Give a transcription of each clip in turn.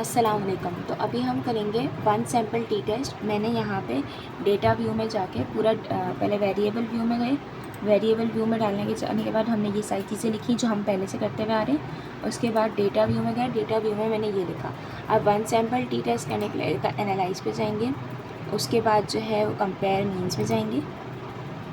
अस्सलाम वालेकुम। तो अभी हम करेंगे वन सैम्पल टी टेस्ट। मैंने यहाँ पे डेटा व्यू में जाके पूरा पहले वेरिएबल व्यू में गए। वेरिएबल व्यू में जाने के बाद हमने ये सारी चीज़ें लिखी जो हम पहले से करते हुए आ रहे हैं। उसके बाद डेटा व्यू में गए। डेटा व्यू में मैंने ये लिखा। अब वन सैम्पल टी टेस्ट करने के लिए एनालाइज पे जाएंगे। उसके बाद जो है वो कंपेयर मीन्स में जाएंगे।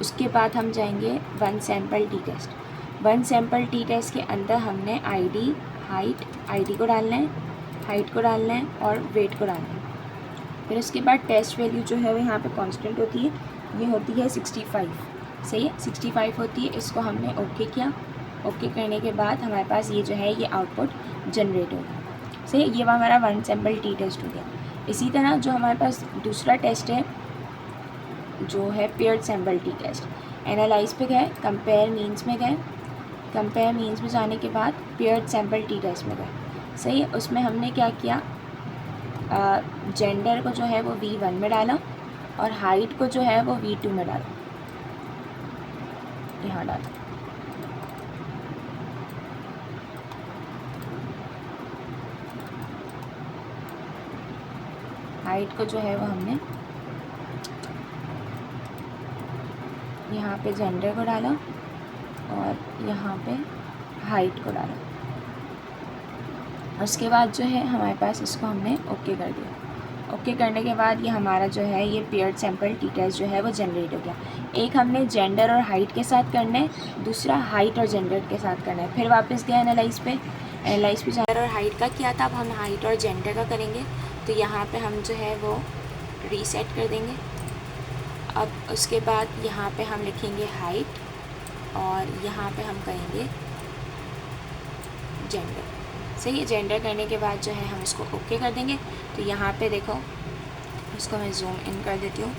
उसके बाद हम जाएंगे one sample T test. One sample T test के अंदर हमने आईडी को डालना है, हाइट को डालना है और वेट को डालना है। फिर उसके बाद टेस्ट वैल्यू जो है वो यहाँ पे कांस्टेंट होती है, ये होती है 65। सही है, 65 होती है। इसको हमने ओके किया। ओके करने के बाद हमारे पास ये जो है ये आउटपुट जनरेट होगा। सही है, ये हमारा वन सैम्पल टी टेस्ट हो गया। इसी तरह जो हमारे पास दूसरा टेस्ट है जो है paired sample T test. Analyze पे गए, कंपेयर मीन्स में गए। कंपेयर मीन्स में जाने के बाद पेयर्ड सैम्पल टी टेस्ट में गए। सही है, उसमें हमने क्या किया, जेंडर को जो है वो V1 में डाला और हाइट को जो है वो V2 में डाला, यहाँ डाला। हाइट को जो है वो हमने यहाँ पे जेंडर को डाला और यहाँ पे हाइट को डाला। उसके बाद जो है हमारे पास इसको हमने ओके कर दिया। ओके करने के बाद ये हमारा जो है ये पेयर्ड सैम्पल टी टेस्ट जो है वो जनरेट हो गया। एक हमने जेंडर और हाइट के साथ करना है, दूसरा हाइट और जेंडर के साथ करना है। फिर वापस गया एनालाइज पे जेंडर और हाइट का किया था, अब हम हाइट और जेंडर का करेंगे। तो यहाँ पे हम जो है वो रीसेट कर देंगे। अब उसके बाद यहाँ पे हम लिखेंगे हाइट और यहाँ पे हम करेंगे जेंडर। सही है, जेंडर करने के बाद जो है हम इसको ओके कर देंगे। तो यहाँ पे देखो, इसको मैं जूम इन कर देती हूँ।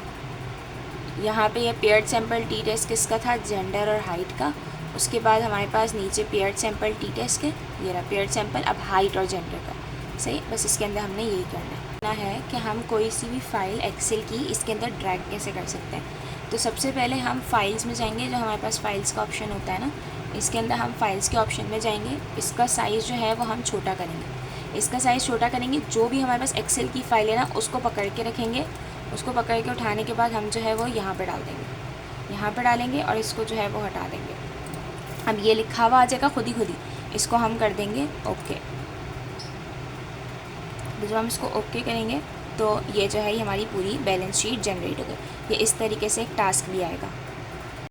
यहाँ पे ये पेयर्ड सैम्पल टी टेस्ट किसका था, जेंडर और हाइट का। उसके बाद हमारे पास नीचे पेयर्ड सैम्पल टी टेस्ट के, ये रहा पेयर्ड सैम्पल। अब हाइट और जेंडर का। सही, बस इसके अंदर हमने यही करना है कि हम कोई सी भी फाइल एक्सेल की इसके अंदर ड्रैग कैसे कर सकते हैं। तो सबसे पहले हम फाइल्स में जाएंगे, जो हमारे पास फाइल्स का ऑप्शन होता है ना, इसके अंदर हम फाइल्स के ऑप्शन में जाएंगे। इसका साइज़ जो है वो हम छोटा करेंगे। इसका साइज़ छोटा करेंगे, जो भी हमारे पास एक्सेल की फाइल है ना उसको पकड़ के रखेंगे। उसको पकड़ के उठाने के बाद हम जो है वो यहाँ पे डाल देंगे, यहाँ पे डालेंगे और इसको जो है वो हटा देंगे। अब ये लिखा हुआ आ जाएगा खुद ही, इसको हम कर देंगे ओके। तो जब हम इसको ओके करेंगे तो ये जो है ये हमारी पूरी बैलेंस शीट जनरेट हो गई। ये इस तरीके से एक टास्क भी आएगा।